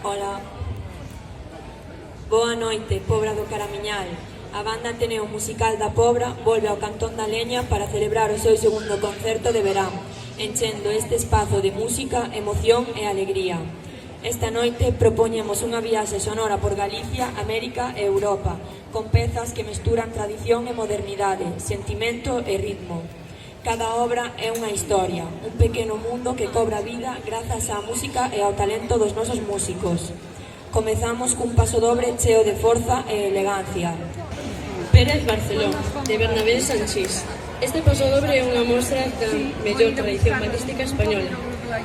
Ola. Boa noite, Pobra do Caramiñal. A banda Ateneo Musical da Pobra volve ao Cantón da Leña para celebrar o seu segundo concerto de verán, enchendo este espazo de música, emoción e alegría. Esta noite propoñemos unha viaxe sonora por Galicia, América e Europa, con pezas que mesturan tradición e modernidade, sentimento e ritmo. Cada obra é unha historia, un pequeno mundo que cobra vida grazas á música e ao talento dos nosos músicos. Comezamos cun pasodobre cheo de forza e elegancia. Pérez Barceló, de Bernabé Sanchís. Este pasodobre é unha mostra da mellor tradición balística española.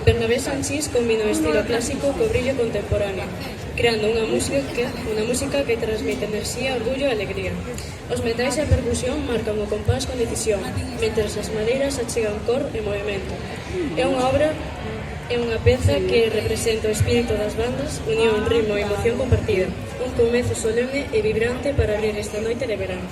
Bernabé Sanchís combina o estilo clásico co brillo contemporáneo, creando unha música que transmite enerxía, orgullo e alegría. Os metais e a percusión marcan o compás con decisión, mentres as madeiras achegan cor e movimento. É unha peza que representa o espírito das bandas, unión, ritmo e emoción compartida. Un comezo solemne e vibrante para abrir esta noite de verán.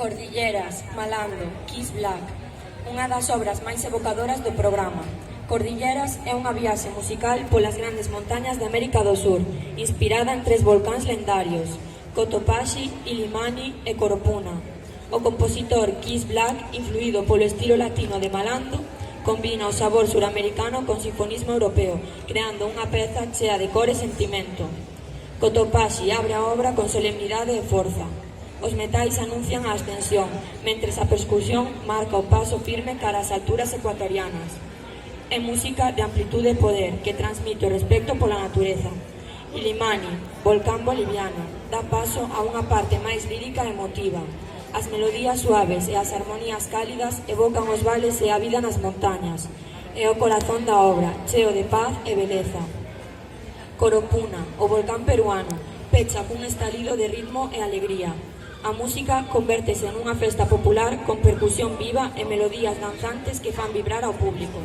Cordilleras, Malando, Kiss Black, unha das obras máis evocadoras do programa. Cordilleras é unha viaxe musical polas grandes montañas de América do Sur, inspirada en 3 volcáns lendarios, Cotopaxi, Illimani e Coropuna. O compositor Kiss Black, influído polo estilo latino de Malando, combina o sabor suramericano con sinfonismo europeo, creando unha peza chea de cor e sentimento. Cotopaxi abre a obra con solemnidade e forza. Os metais anuncian a ascensión, mentres a percusión marca o paso firme cara ás alturas ecuatorianas. É música de amplitude e poder que transmite o respecto pola natureza. Illimani, volcán boliviano, dá paso a unha parte máis lírica e emotiva. As melodías suaves e as armonías cálidas evocan os vales e a vida nas montañas. É o corazón da obra, cheo de paz e beleza. Coropuna, o volcán peruano, pecha cun estalido de ritmo e alegría. A música convértese nunha festa popular con percusión viva e melodías danzantes que fan vibrar ao público.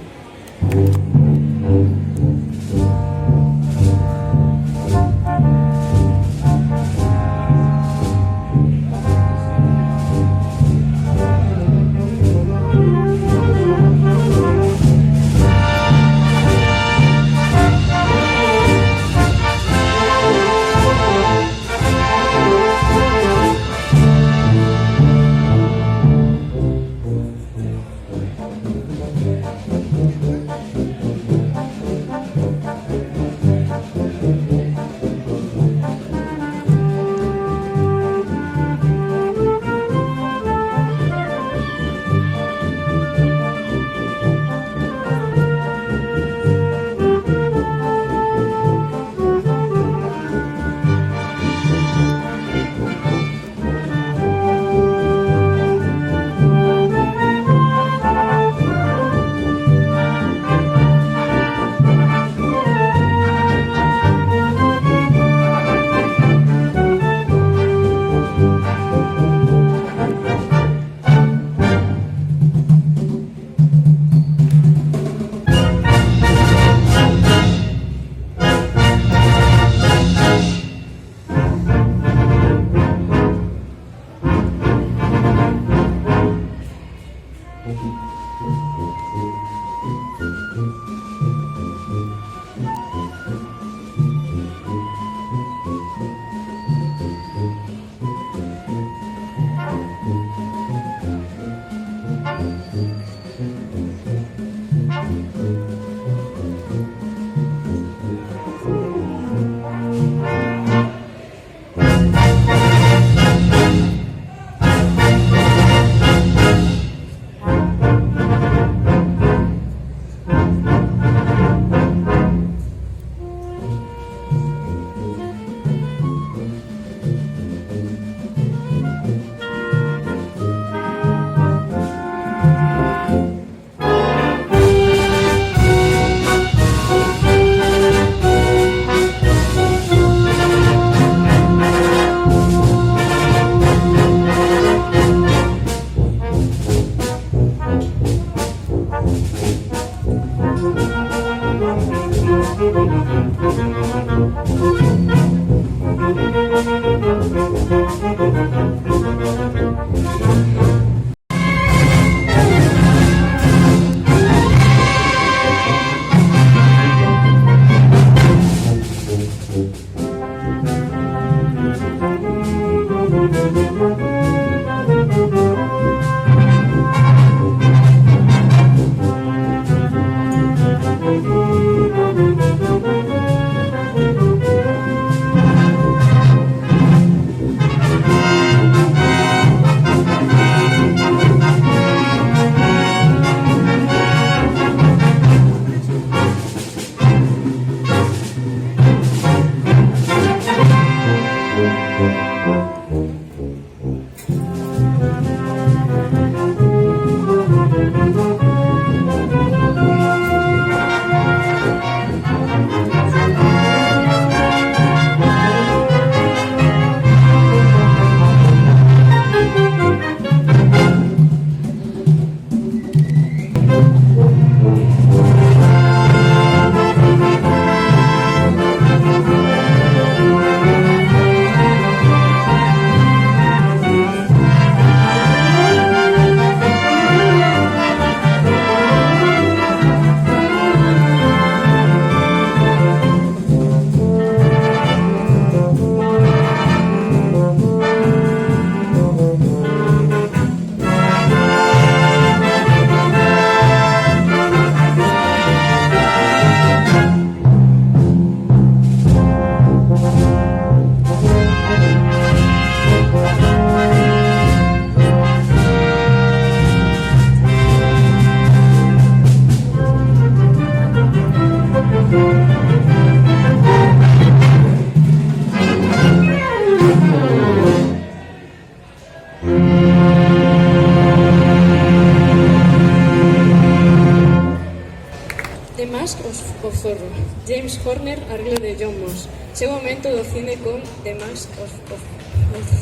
The Mask of Zorro, James Horner, arreglo de John Moss. Seu momento do cine con The Mask of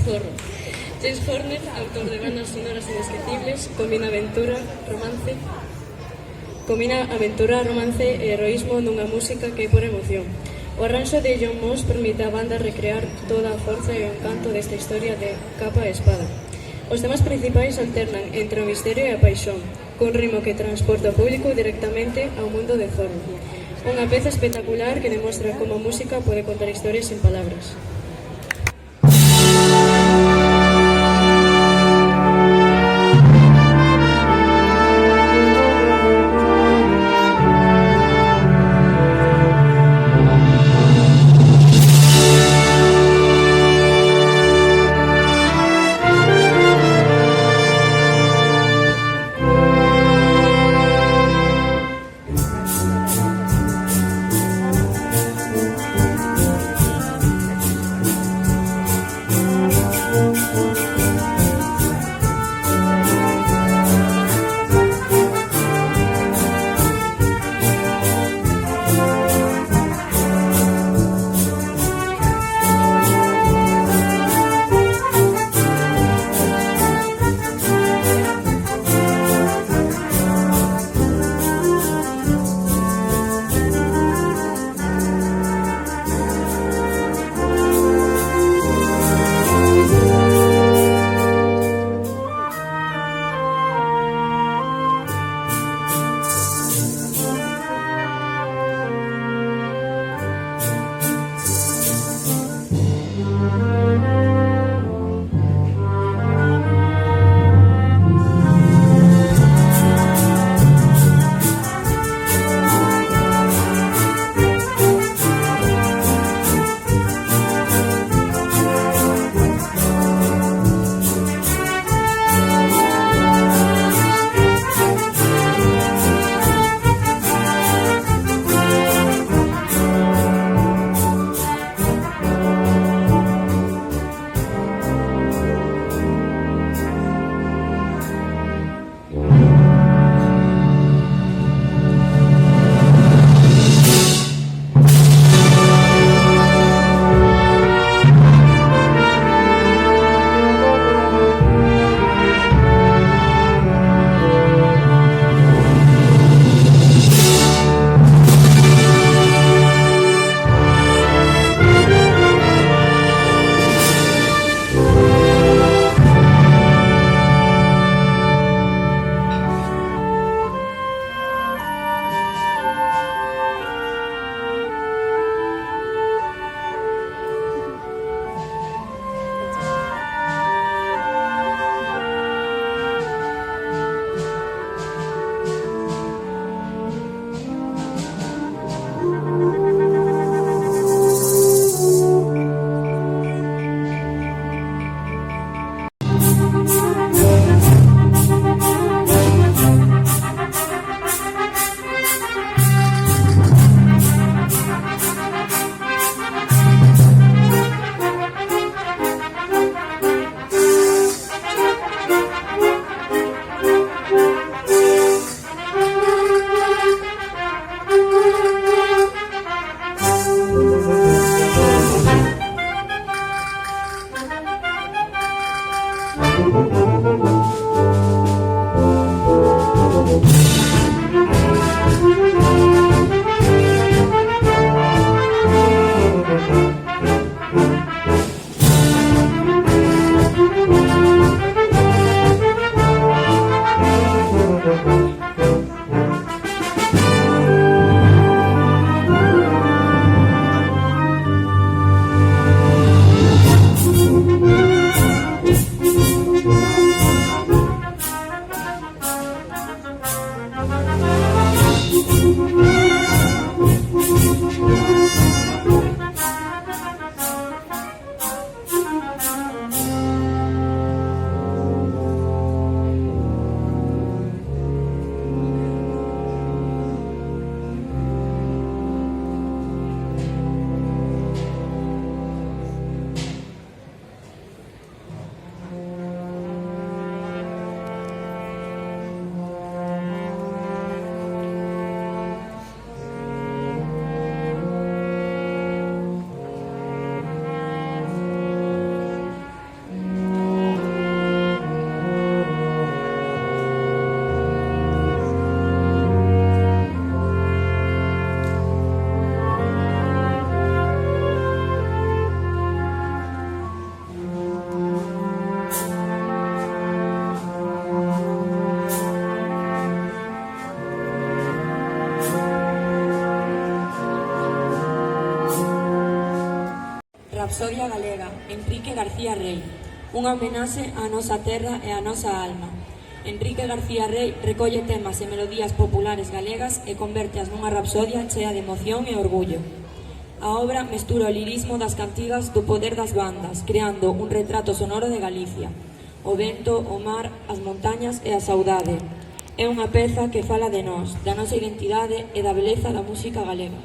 Zorro. James Horner, autor de bandas sonoras inesquecibles, combina aventura, romance e heroísmo nunha música que é por emoción. O arranxo de John Moss permite á banda recrear toda a forza e o encanto desta historia de capa e espada. Os temas principais alternan entre o misterio e a paixón, cun ritmo que transporta o público directamente ao mundo de Zorro. Unha peza espectacular que demostra como a música pode contar historias sen palabras. Rapsodia Galega, Enrique García Rey, unha homenaxe á nosa terra e á nosa alma. Enrique García Rey recolle temas e melodías populares galegas e convérteas nunha rapsodia chea de emoción e orgullo. A obra mestura o lirismo das cantigas do poder das bandas, creando un retrato sonoro de Galicia. O vento, o mar, as montañas e a saudade. É unha peza que fala de nós, da nosa identidade e da beleza da música galega.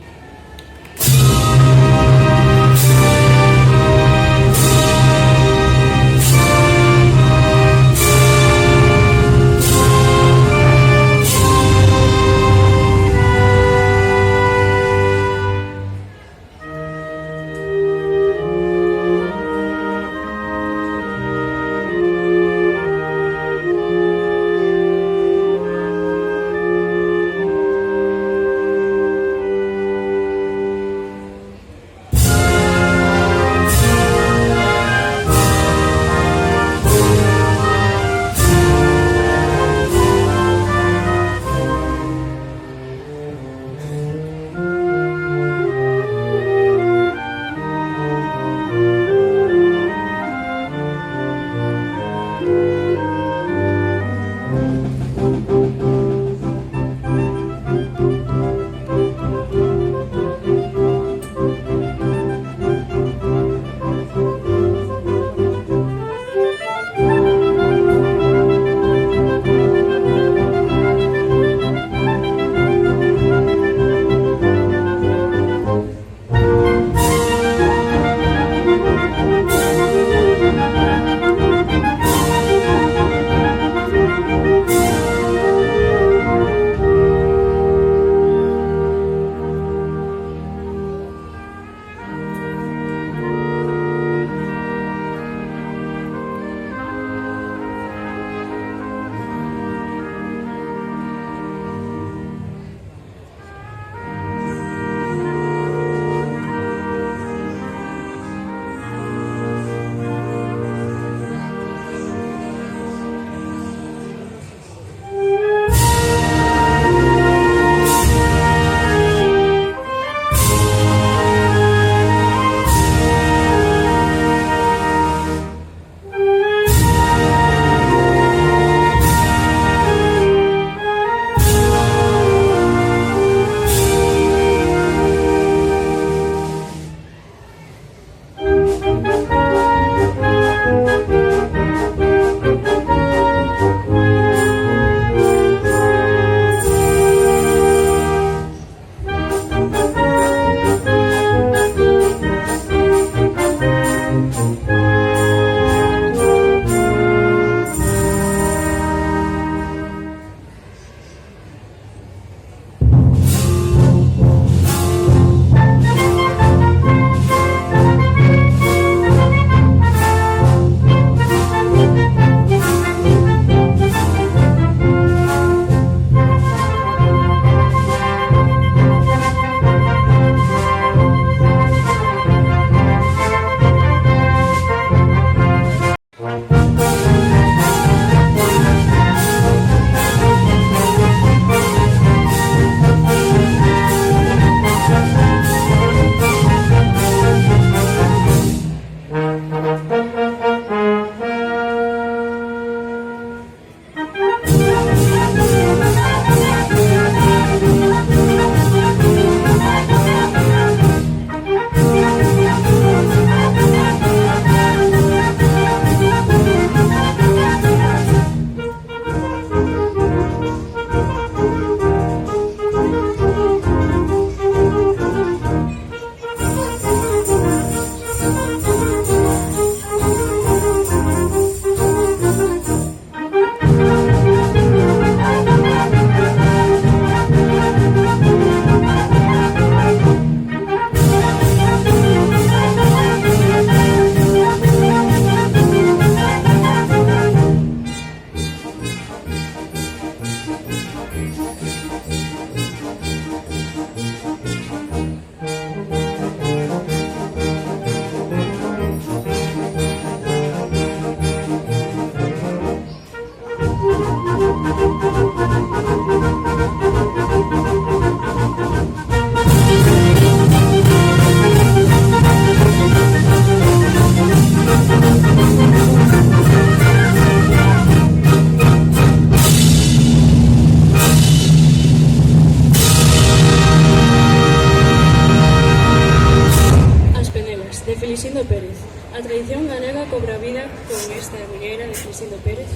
música cobra vida con esta muñeira de Cristina Pérez.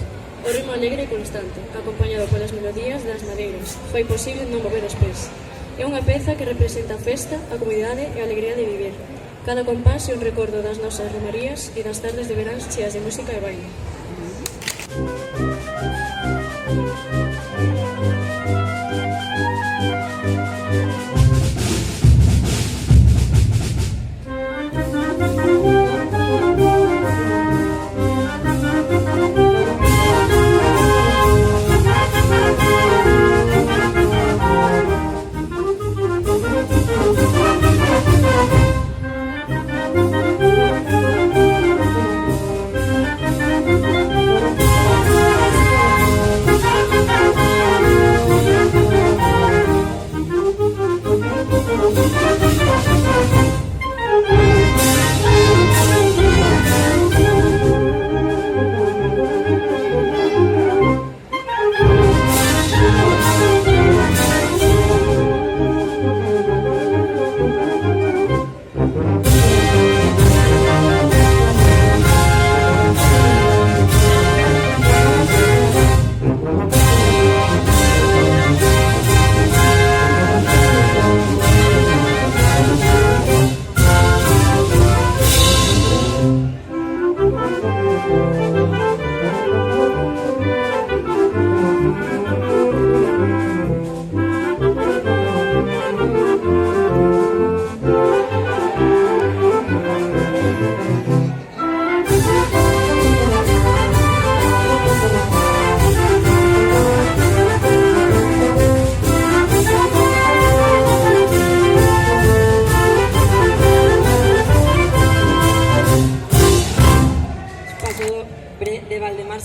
O ritmo alegre e constante, acompañado polas melodías das madeiras, fai posible non mover os pés. É unha peza que representa a festa, a comunidade e a alegría de vivir. Cada compás é un recordo das nosas romarías e das tardes de verán cheas de música e baile.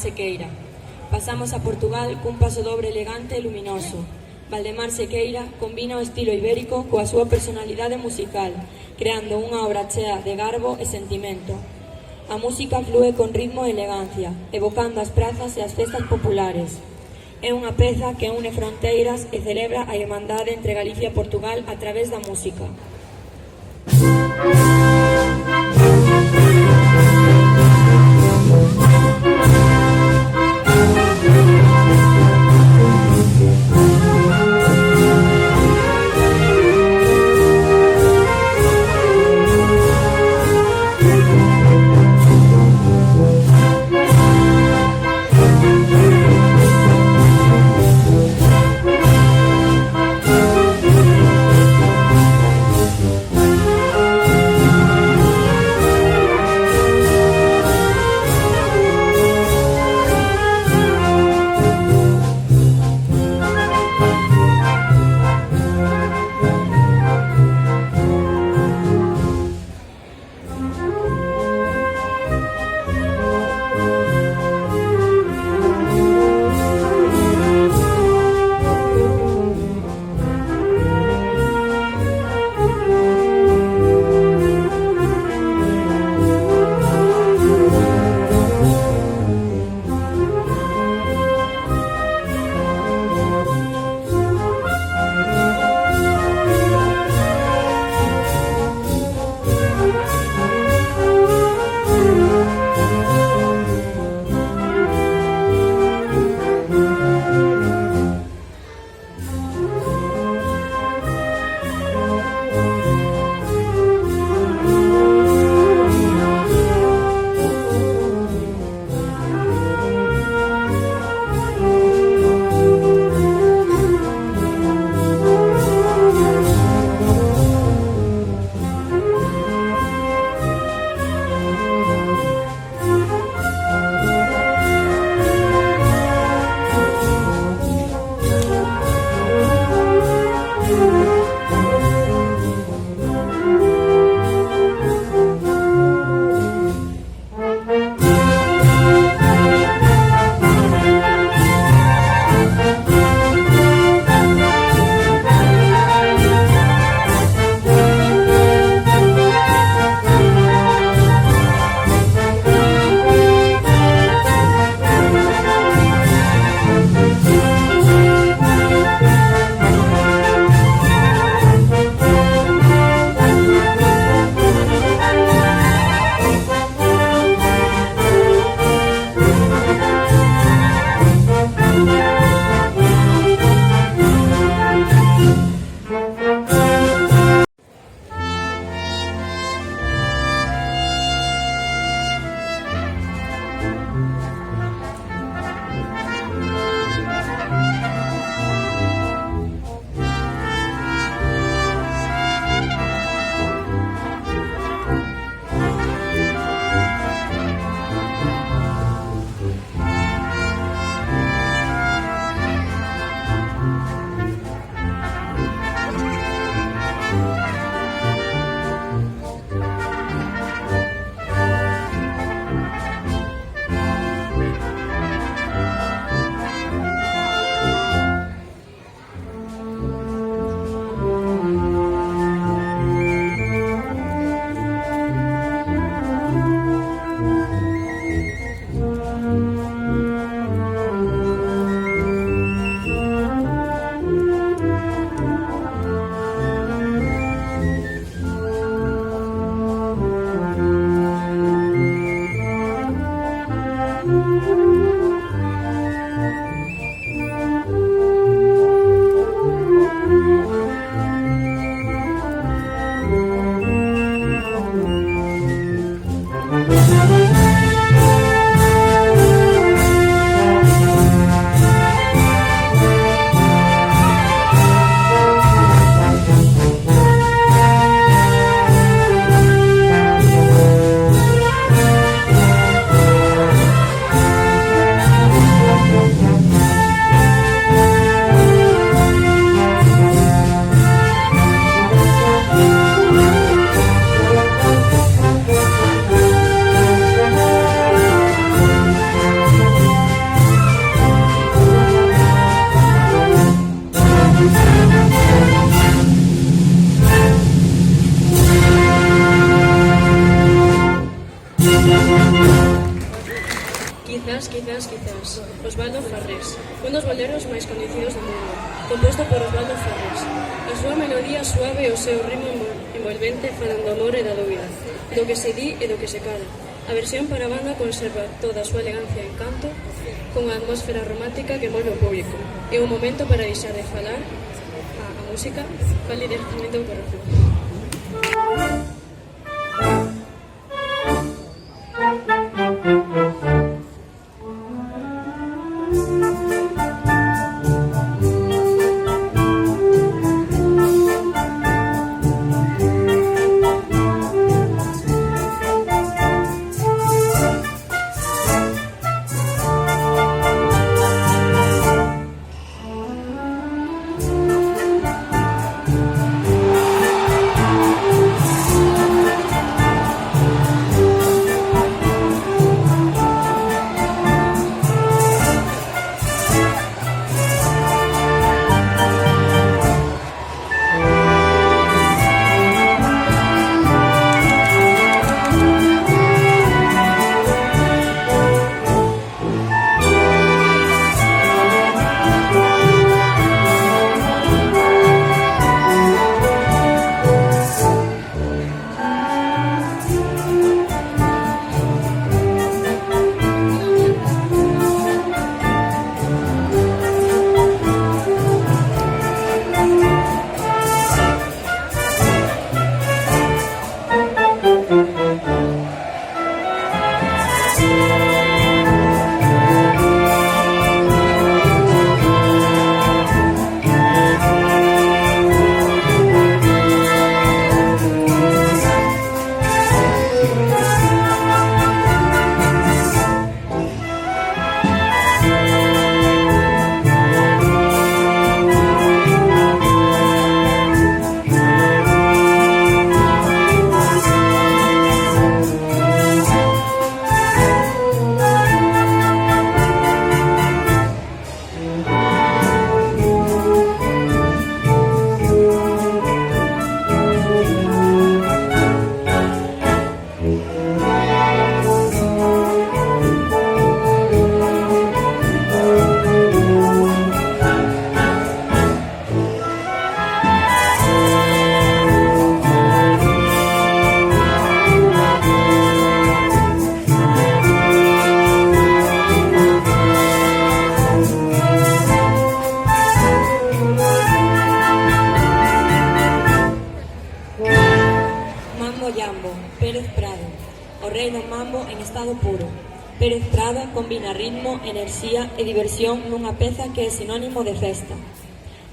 Sequeira. Pasamos a Portugal cun paso dobre elegante e luminoso. Valdemar Sequeira combina o estilo ibérico coa súa personalidade musical, creando unha obra chea de garbo e sentimento. A música flúe con ritmo e elegancia, evocando as prazas e as festas populares. É unha peza que une fronteiras e celebra a irmandade entre Galicia e Portugal a través da música. Quizás, Osvaldo Farrés, un dos boleros máis coñecidos do mundo, composto por Osvaldo Farrés. A súa melodía suave e o seu ritmo envolvente falan do amor e da dúbida, do que se di e do que se cala. A versión para a banda conserva toda a súa elegancia e encanto, con a atmósfera romántica que envolve o público. É un momento para deixar de falar a música, fale directamente ao corazón. Pérez Prado combina ritmo, enerxía e diversión nunha peza que é sinónimo de festa.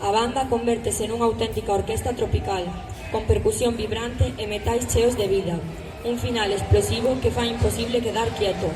A banda convértese nunha auténtica orquesta tropical, con percusión vibrante e metais cheos de vida. Un final explosivo que fai imposible quedar quieto.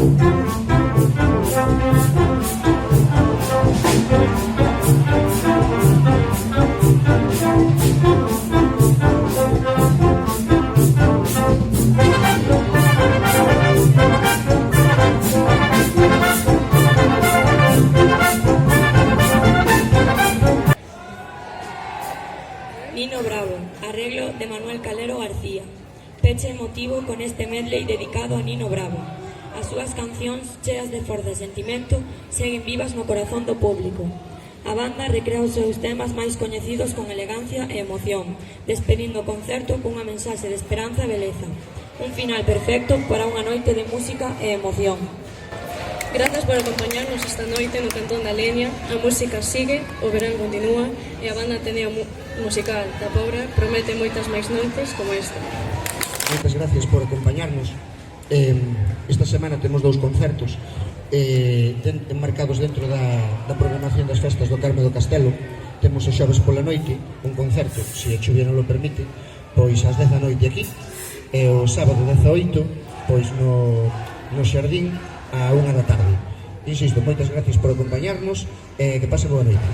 Nino Bravo, arreglo de Manuel Calero García. Peche emotivo con este medley dedicado a Nino Bravo. As súas cancións, cheas de forza e sentimento, seguen vivas no corazón do público. A banda recrea os seus temas máis coñecidos con elegancia e emoción, despedindo o concerto cunha mensaxe de esperanza e beleza. Un final perfecto para unha noite de música e emoción. Grazas por acompañarnos esta noite no Cantón da Leña. A música sigue, o verán continúa e a banda Ateneo Musical da Pobra promete moitas máis noites como esta. Moitas gracias por acompañarnos. Esta semana temos 2 concertos enmarcados dentro da programación das festas do Carme do Castelo. Temos o xoves pola noite un concerto, se a chuvia non lo permite, pois ás 10 da noite aquí, e o sábado 18 pois no Xardín a 1 da tarde. Insisto, moitas gracias por acompañarnos e que pasen boa noite.